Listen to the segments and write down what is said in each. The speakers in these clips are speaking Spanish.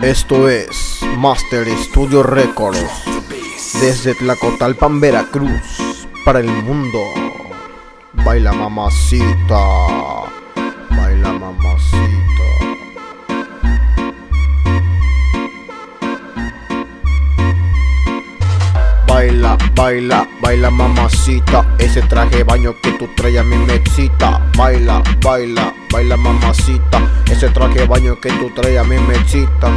Esto es Master Studio Records desde Tlacotalpan, Veracruz, para el mundo. Baila mamacita, baila mamacita. Baila, baila, baila mamacita, ese traje de baño que tú traes a mí me excita. Baila, baila, baila mamacita, ese traje de baño que tú traes a mí me excita,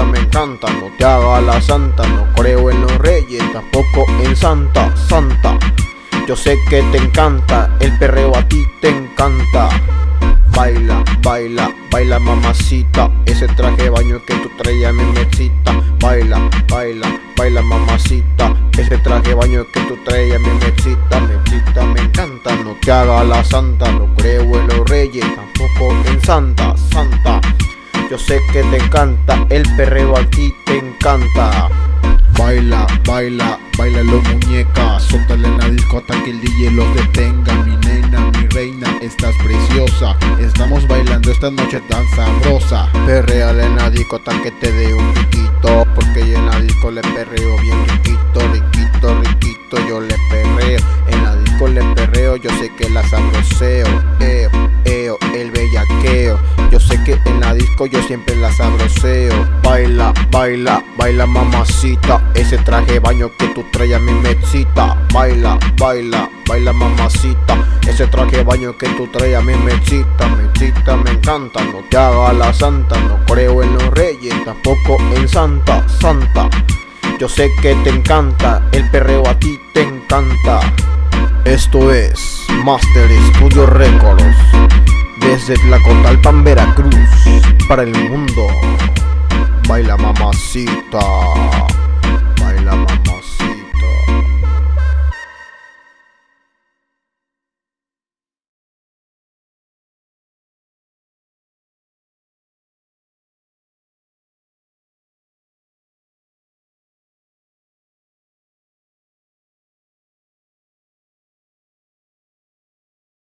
me encanta. No te hagas la santa, no creo en los reyes, tampoco en Santa, Santa. Yo sé que te encanta, el perreo a ti te encanta. Baila, baila, baila mamacita, ese traje de baño que tú traes a mí me excita. Baila, baila, baila mamacita, ese traje de baño que tú traes a mí me excita, me encanta. No te hagas la santa, no creo en los reyes, tampoco en Santa, Santa. Yo sé que te encanta, el perreo a ti te encanta. Baila, baila, bailalo muñeca, suéltale en la disco hasta que el DJ los detenga. Mi nena, mi reina, estás preciosa, estamos bailando esta noche tan sabrosa. Perreale en la disco hasta que te dé un piquito, porque yo en la disco le perreo bien riquito, riquito, riquito. Yo le perreo, en la disco le perreo, yo sé que la sabroseo, el bellaqueo. Yo sé que en la disco yo siempre la sabroseo. Baila, baila, baila mamacita, ese traje de baño que tú traes a mí me excita. Baila, baila, baila mamacita, ese traje de baño que tú traes a mí me excita, me encanta. No te hagas la santa, no creo en los reyes, tampoco en Santa, Santa. Yo sé que te encanta, el perreo a ti te encanta. Esto es Master Studio Records desde Tlacotalpan, Veracruz, para el mundo. Baila mamacita.